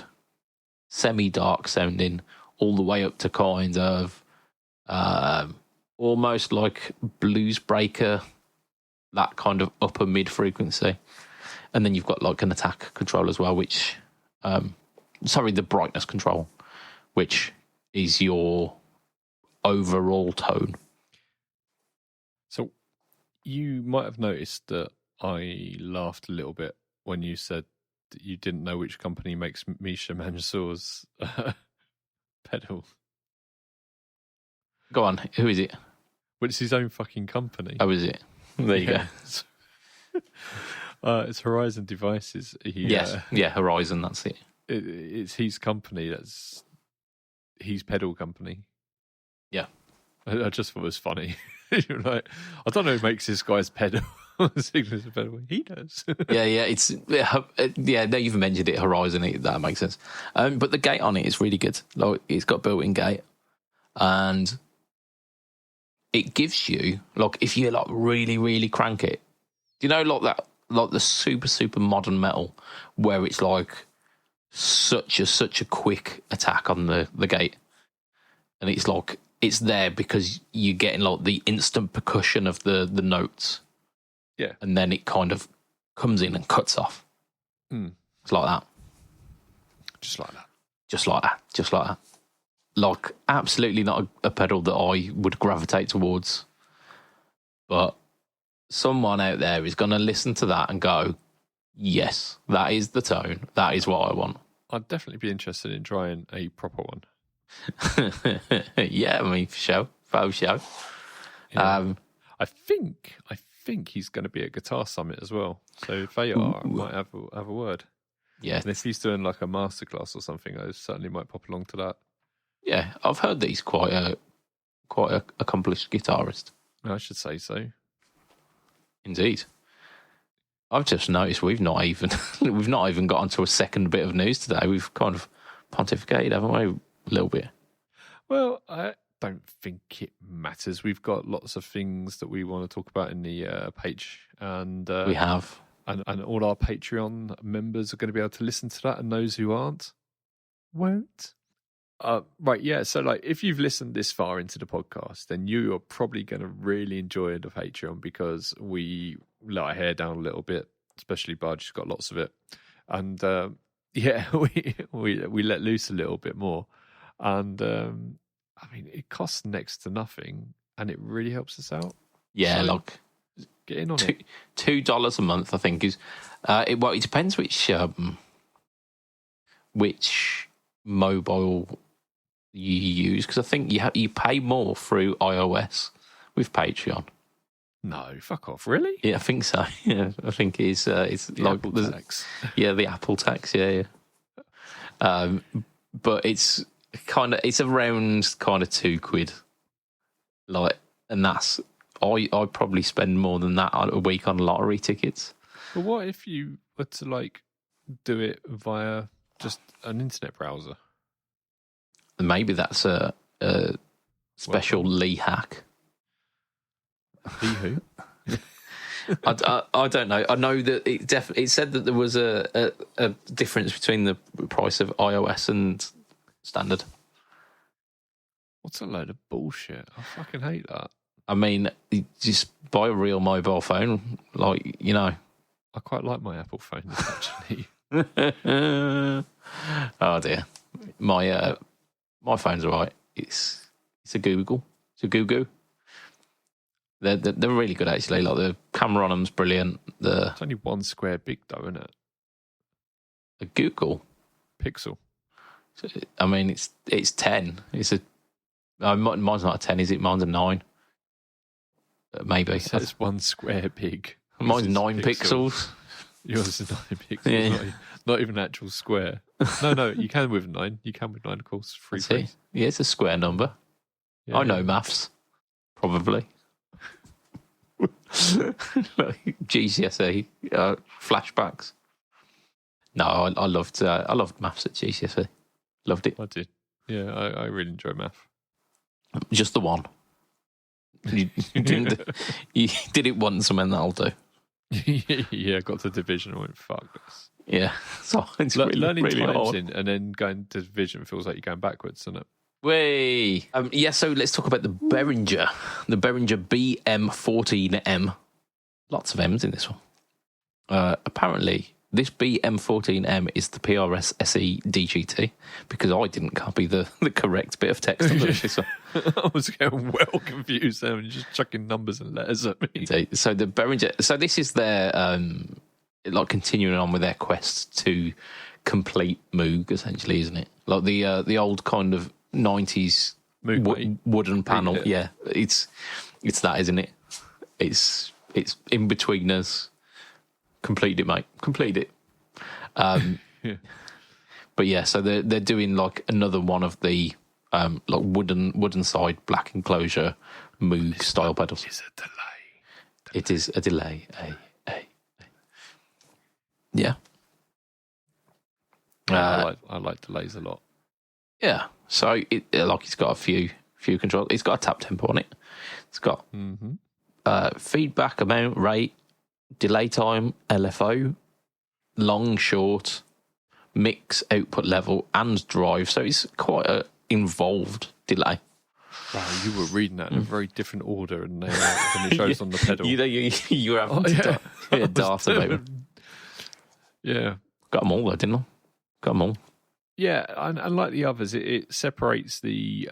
semi-dark sounding all the way up to kind of almost like blues breaker, that kind of upper mid frequency. And then you've got like an attack control as well, which the brightness control, which is your overall tone. So you might have noticed that I laughed a little bit when you said that you didn't know which company makes Misha Mansour's pedal. Go on, who is it? Well, it's his own fucking company. Oh, is it? There you go. It's Horizon Devices. Horizon, that's it. It's his company. That's his pedal company. Yeah. I just thought it was funny. You're like, I don't know who makes this guy's pedal. Signature pedal. He does. Now you've mentioned it, Horizon. That makes sense. But the gate on it is really good. Like, it's got built-in gate, and it gives you, like, if you like really, really crank it, do you know like that, like the super, super modern metal where it's like such a quick attack on the gate, and it's like it's there because you're getting like the instant percussion of the notes. Yeah. And then it kind of comes in and cuts off. It's like that. Just like that. Just like that. Just like that. Like, absolutely not a pedal that I would gravitate towards. But someone out there is going to listen to that and go, yes, that is the tone. That is what I want. I'd definitely be interested in trying a proper one. Yeah, I mean, for sure. For sure. Yeah. I think he's going to be at Guitar Summit as well. So if they are, I might have a word. Yeah. And if he's doing like a masterclass or something, I certainly might pop along to that. Yeah, I've heard that he's quite quite an accomplished guitarist. I should say so. Indeed. I've just noticed we've not even got onto a second bit of news today. We've kind of pontificated, haven't we? A little bit. Well, I don't think it matters. We've got lots of things that we want to talk about in the page, and We have. and all our Patreon members are going to be able to listen to that, and those who aren't won't. Right, yeah. So, like, if you've listened this far into the podcast, then you are probably going to really enjoy the Patreon because we let our hair down a little bit, especially Budge has got lots of it, and yeah, we let loose a little bit more, and I mean, it costs next to nothing, and it really helps us out. Yeah, So, like get in on it. $2 a month, I think is. It depends which mobile you use, because I think you pay more through iOS with Patreon. No, fuck off. Really? Yeah, I think so. Yeah, I think it's The like Apple tax. Yeah, the Apple tax. Yeah. But it's around kind of £2, like, and that's I probably spend more than that a week on lottery tickets. But what if you were to like do it via just an internet browser? Maybe that's a special Lee hack. Lee who? I don't know. I know that it said that there was a difference between the price of iOS and standard. What's a load of bullshit? I fucking hate that. I mean, you just buy a real mobile phone, like, you know. I quite like my Apple phone, actually. Oh dear, my phone's alright. It's a Google. It's a Goo. They're really good, actually. Like, the camera on them's brilliant. It's only one square big though, isn't it? A Google Pixel. I mean, it's 10. Mine's not a 10, is it? Mine's a 9. Maybe. It says one square big. Mine's 9 pixels. Yours is 9 pixels. Yeah. Not even an actual square. No, you can with 9. You can with 9, of course. Free. Yeah, it's a square number. Yeah, I know maths. Probably. Like GCSE flashbacks. No, I loved maths at GCSE. Loved it. I did. Yeah, I really enjoy math. Just the one. You did it once and then that'll do. Yeah, got to division and went, fuck this. Yeah. So it's learning really times hard. and then going to division feels like you're going backwards, doesn't it? Way. Yeah, so let's talk about the Behringer BM14M. Lots of M's in this one. Apparently, this BM14M is the PRS SE DGT, because I didn't copy the correct bit of text on this one. I was getting well confused there and just chucking numbers and letters at me. So the Behringer, so this is their like continuing on with their quest to complete Moog, essentially, isn't it? Like the old kind of 90s wooden panel. Yeah, it's that, isn't it? It's in between us. Complete it, mate. Complete it. Yeah. But yeah, so they're doing like another one of the like wooden side black enclosure Moog style pedals. It's a delay. It is a delay. Yeah. I like delays a lot. Yeah. So it's got a few controls. It's got a tap tempo on it. It's got feedback, amount, rate, delay time, LFO, long, short, mix, output level, and drive. So it's quite an involved delay. Wow, you were reading that in a very different order and than it shows on the pedal. You were having to dart about. Yeah. Got them all though, didn't I? Got them all. Yeah, and like the others, it separates the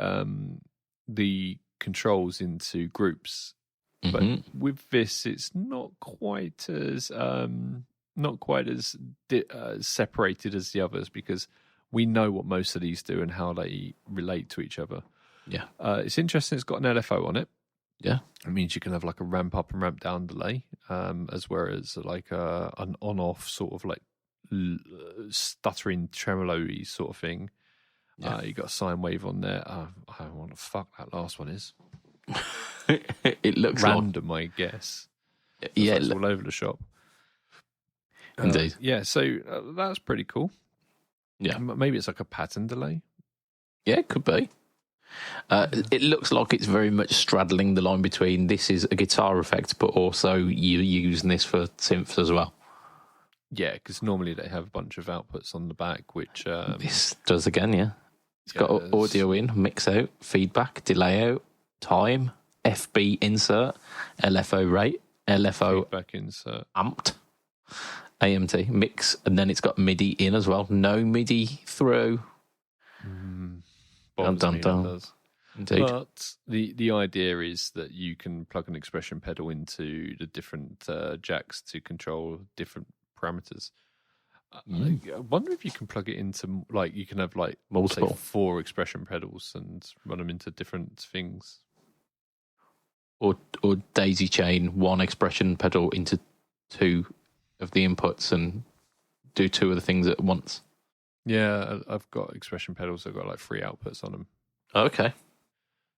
controls into groups. But with this, it's not quite as separated as the others, because we know what most of these do and how they relate to each other. Yeah, it's interesting. It's got an LFO on it. Yeah, it means you can have like a ramp up and ramp down delay, as well as like an on off sort of like stuttering tremolo-y sort of thing. Yeah. You got a sine wave on there. I don't know what the fuck that last one is. It looks Random, I guess. like, yeah, It's all over the shop. indeed. Yeah, so that's pretty cool. Yeah. Maybe it's like a pattern delay. Yeah, it could be. It looks like it's very much straddling the line between this is a guitar effect, but also you're using this for synths as well. Yeah, because normally they have a bunch of outputs on the back, which This does again, yeah. It's got there's- audio in, mix out, feedback, delay out, time, FB insert, LFO rate, LFO feedback insert. amped, AMT, mix, and then it's got MIDI in as well. No MIDI through. Bothers Dun, me, dun, that dun. does. Indeed. But the idea is that you can plug an expression pedal into the different jacks to control different parameters. I wonder if you can plug it into, like, you can have, like, Multiple. say 4 expression pedals and run them into different things. Or daisy chain one expression pedal into 2 of the inputs and do 2 of the things at once. Yeah, I've got expression pedals. I've got like 3 outputs on them. Okay.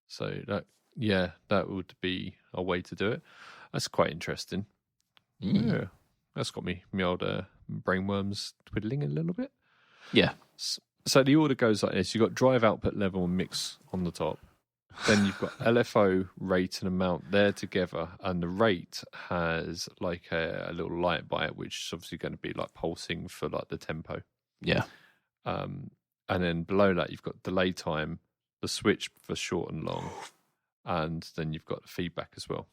So that would be a way to do it. That's quite interesting. Yeah, that's got me my old brainworms twiddling a little bit. Yeah. So the order goes like this: you've got drive, output, level, and mix on the top. Then you've got LFO, rate, and amount there together, and the rate has like a little light by it, which is obviously going to be like pulsing for like the tempo. Yeah. And then below that, you've got delay time, the switch for short and long, and then you've got the feedback as well.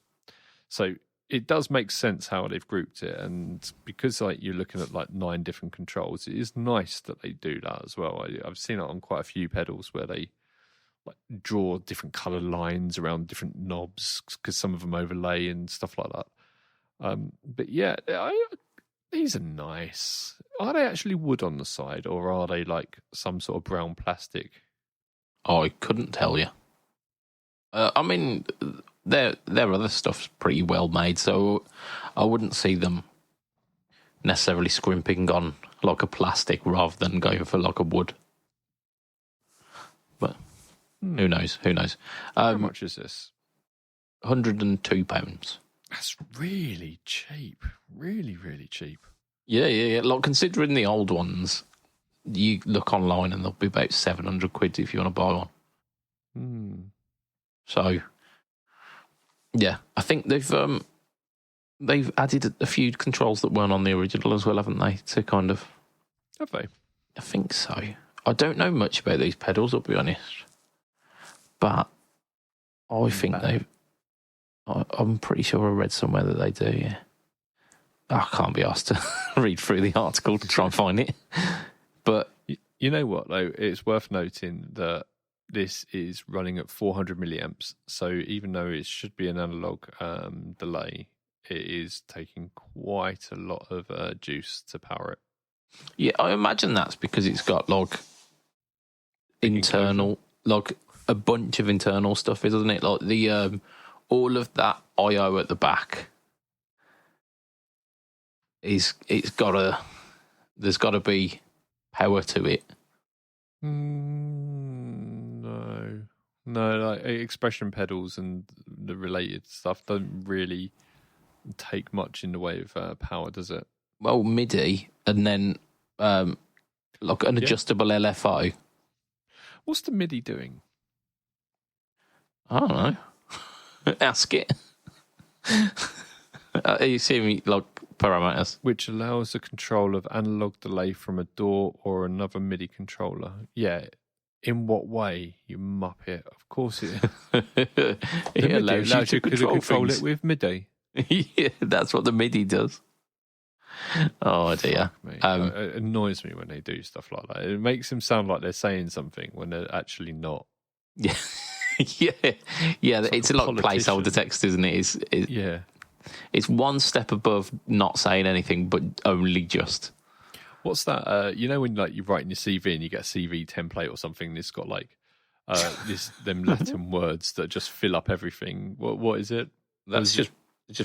So it does make sense how they've grouped it, and because like you're looking at like 9 different controls, it is nice that they do that as well. I've seen it on quite a few pedals where they like draw different color lines around different knobs because some of them overlay and stuff like that. But yeah, these are nice. Are they actually wood on the side, or are they like some sort of brown plastic? Oh, I couldn't tell you. I mean, their other stuff's pretty well made, so I wouldn't see them necessarily scrimping on like a plastic rather than going for like a wood. But who knows? Who knows? How much is this? £102. That's really cheap. Really, really cheap. Yeah. Like, considering the old ones, you look online and they'll be about 700 quid if you want to buy one. So, yeah, I think they've added a few controls that weren't on the original as well, haven't they? To kind of, Have they? I think so. I don't know much about these pedals, I'll be honest, but I think I'm pretty sure I read somewhere that they do. Yeah, I can't be asked to read through the article to try and find it, but You know what, though? It's worth noting that this is running at 400 milliamps. So even though it should be an analog delay, it is taking quite a lot of juice to power it. Yeah, I imagine that's because it's got like internal, like a bunch of internal stuff, isn't it? Like the all of that I/O at the back there's got to be power to it. No, like expression pedals and the related stuff don't really take much in the way of power, does it? Well, MIDI and then like an adjustable LFO. What's the MIDI doing? I don't know. Ask it. You see me like parameters, Which allows the control of analog delay from a DAW or another MIDI controller. Yeah. In what way, you muppet? Of course it. It allows you to control things. it with MIDI. Yeah, that's what the MIDI does. Oh dear. It annoys me when they do stuff like that. It makes them sound like they're saying something when they're actually not. Yeah. Yeah. It's a lot of placeholder text, isn't it? Yeah. It's one step above not saying anything, but only just. What's that? You know when like you write in your CV and you get a CV template or something, and it's got like them Latin words that just fill up everything. What is it? That's just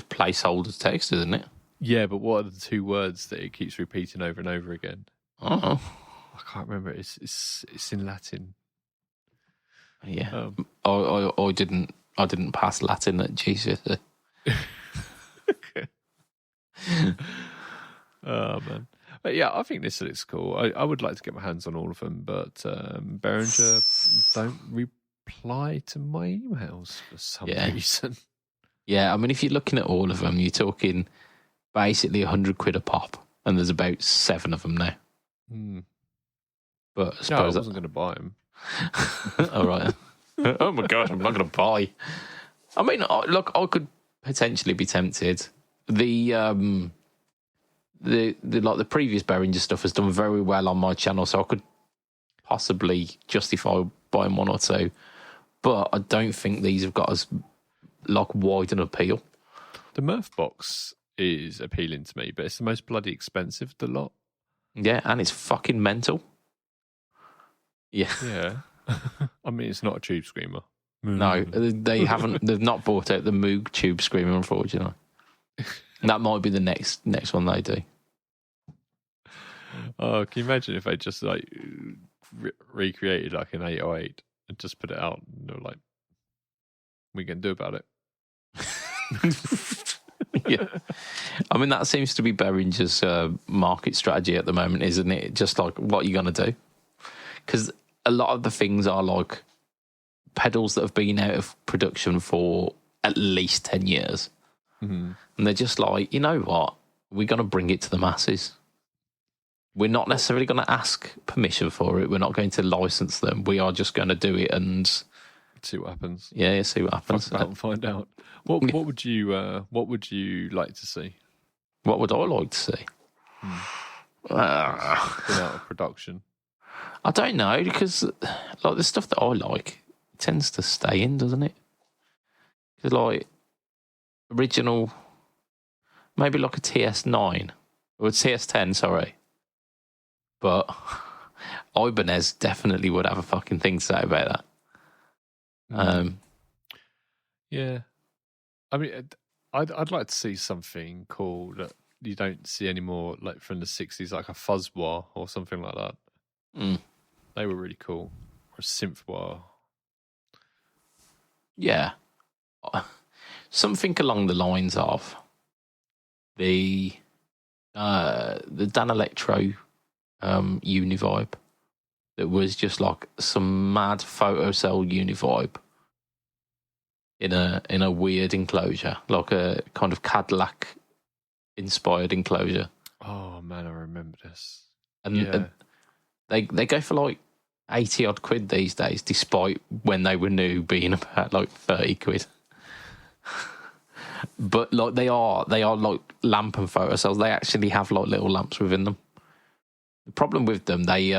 placeholder text, isn't it? Yeah, but what are the 2 words that it keeps repeating over and over again? Oh, I can't remember. It's in Latin. Yeah, I didn't pass Latin at GCSE. Okay. Oh man, but yeah, I think this looks cool. I would like to get my hands on all of them, but Behringer don't reply to my emails for some reason. Yeah, I mean, if you're looking at all of them, you're talking basically £100 a pop, and there's about 7 of them now. But I suppose I wasn't going to buy them. All right. Oh my god, I'm not going to buy. I mean, look, I could potentially be tempted. The previous Behringer stuff has done very well on my channel, so I could possibly justify buying 1 or 2. But I don't think these have got as wide an appeal. The Murph box is appealing to me, but it's the most bloody expensive of the lot. Yeah, and it's fucking mental. Yeah. Yeah. I mean, it's not a tube screamer. No, they haven't. They've not brought out the Moog tube screamer, unfortunately. That might be the next one they do. Oh, can you imagine if they just recreated like an 808 and just put it out and they were like, we can do about it. Yeah, I mean, that seems to be Behringer's market strategy at the moment, isn't it? Just like, what are you going to do? Because a lot of the things are like pedals that have been out of production for at least 10 years. Mm-hmm. And they're just like, you know what? We're going to bring it to the masses. We're not necessarily going to ask permission for it. We're not going to license them. We are just going to do it and see what happens. Yeah, see what happens. Fuck about and find out. What would you like to see? What would I like to see? Been out of production. I don't know, because like the stuff that I like tends to stay in, doesn't it? Because like original, maybe like a TS9 or a TS10, sorry. But Ibanez definitely would have a fucking thing to say about that. Yeah, I mean, I'd like to see something cool that you don't see anymore, like from the 60s, like a fuzz wah or something like that. They were really cool. Or a synth wah. Yeah, something along the lines of the Dan Electro Univibe. That was just like some mad photocell Univibe in a weird enclosure, like a kind of Cadillac inspired enclosure. Oh man, I remember this. And they go for like 80 odd quid these days, despite when they were new being about like 30 quid. But like they are like lamp and photocells. They actually have like little lamps within them. The problem with them, they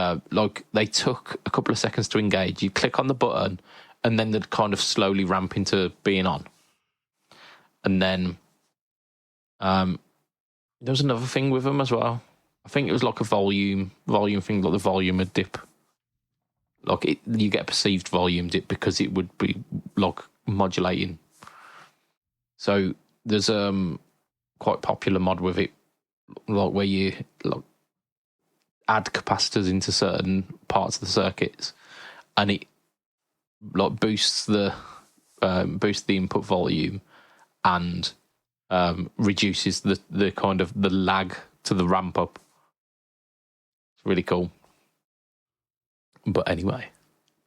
took a couple of seconds to engage. You click on the button, and then they'd kind of slowly ramp into being on. And then there was another thing with them as well. I think it was like a volume thing, like the volume would dip. Like you get a perceived volume dip because it would be like modulating. So there's quite popular mod with it, like where you like add capacitors into certain parts of the circuits, and it like boosts the input volume and reduces the kind of the lag to the ramp up. It's really cool. But anyway,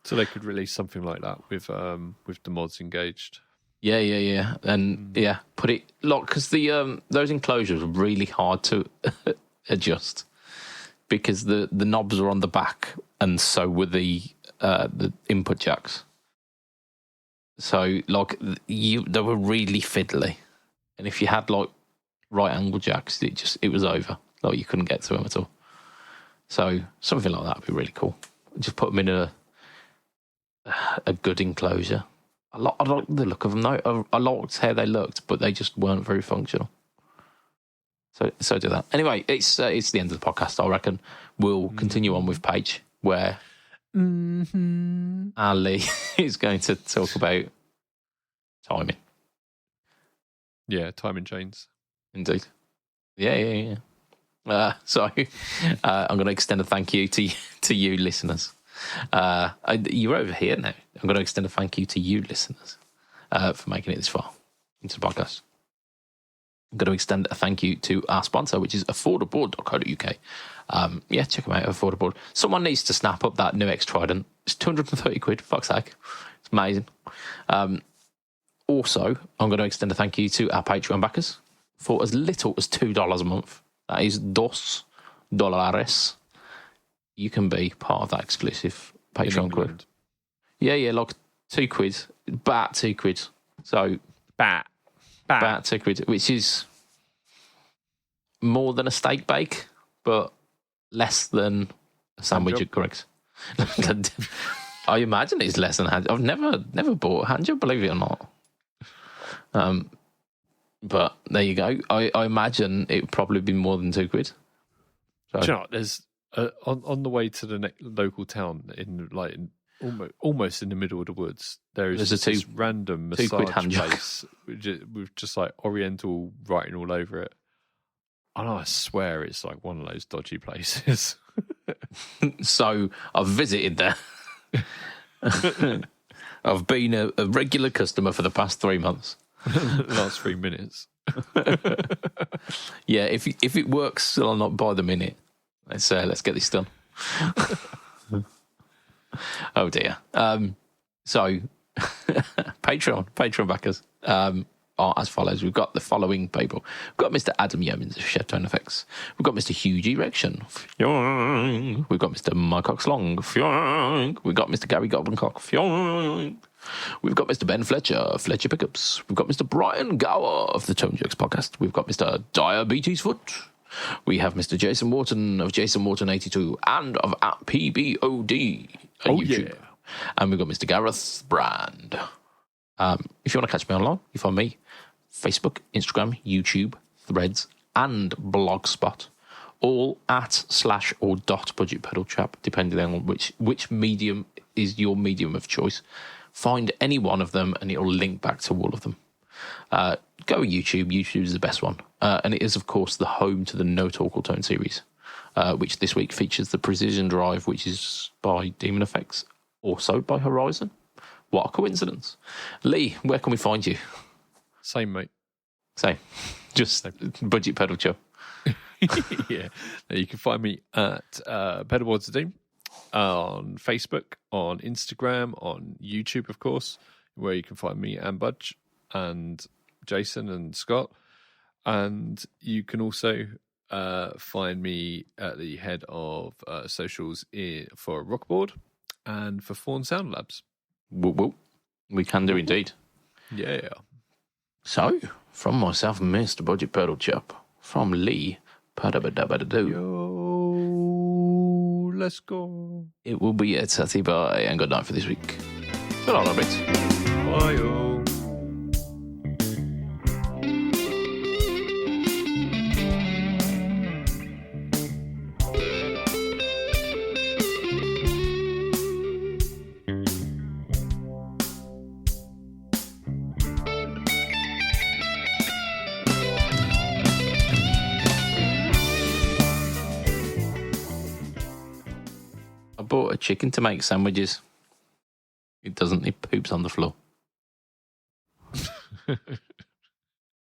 so they could release something like that with the mods engaged. Yeah, and put it like, because the those enclosures are really hard to adjust because the knobs are on the back, and so were the input jacks. So like they were really fiddly, and if you had like right angle jacks, it was over. Like you couldn't get to them at all. So something like that would be really cool. Just put them in a good enclosure. I like the look of them though. I liked how they looked, but they just weren't very functional. So do that. Anyway, it's the end of the podcast. I reckon we'll continue on with Paige, where Ali is going to talk about timing. Yeah, timing chains. Indeed. Yeah. So I'm going to extend a thank you to you listeners. You're over here now. I'm going to extend a thank you to you listeners for making it this far into the podcast. I'm going to extend a thank you to our sponsor, which is affordable.co.uk. Check them out, Affordable. Someone needs to snap up that new X Trident. It's 230 quid, fuck's sake. It's amazing. Also, I'm going to extend a thank you to our Patreon backers for as little as $2 a month. That is $2. You can be part of that exclusive Patreon club. Yeah, like £2. About £2. So, about £2, which is more than a steak bake, but less than a sandwich at Greg's. I imagine it's less than a hand job. I've never bought a hand job, believe it or not. But there you go. I imagine it would probably be more than £2. So. Do you know, there's on the way to the local town almost in the middle of the woods. There's this random massage place with just like Oriental writing all over it. And I swear it's like one of those dodgy places. So I've visited there. I've been a regular customer for the past 3 months. Last 3 minutes. Yeah, if it works, I'll not by the minute. Let's get this done. Oh dear. So Patreon backers are as follows. We've got the following people. We've got Mr. Adam Yeomans of Chef Tone Effects. We've got Mr. Huge Erection. We've got Mr. Mycox Long. We've got Mr. Gary Goblincock. We've got Mr. Ben Fletcher Pickups. We've got Mr. Brian Gower of the Tone Jokes Podcast. We've got Mr. Diabetes Foot. We have Mr. Jason Wharton of Jason Wharton 82 and of at PBOD YouTube. Yeah. And we've got Mr. Gareth Brand. If you want to catch me online, you find me Facebook, Instagram, YouTube, Threads, and Blogspot. All at / or .BudgetPedalChap, depending on which medium is your medium of choice. Find any one of them and it'll link back to all of them. Go YouTube. YouTube is the best one. And it is, of course, the home to the No Talk or Tone series, which this week features the Precision Drive, which is by Demon Effects, also by Horizon. What a coincidence. Lee, where can we find you? Same, mate. Same. Just Budget Pedal Chap. Yeah. You can find me at Pedalboards Team on Facebook, on Instagram, on YouTube, of course, where you can find me and Budge and Jason and Scott. And you can also find me at the head of socials for Rockboard and for Fawn Sound Labs. Whoop, whoop. We can do indeed. Yeah. So, from myself, Mr. Budget Pedal Chap, from Lee, padabadabadadoo. Yo, let's go. It will be a tatty bye and good night for this week. Good on, Robert. Bye, yo. Bought a chicken to make sandwiches. It doesn't. It poops on the floor.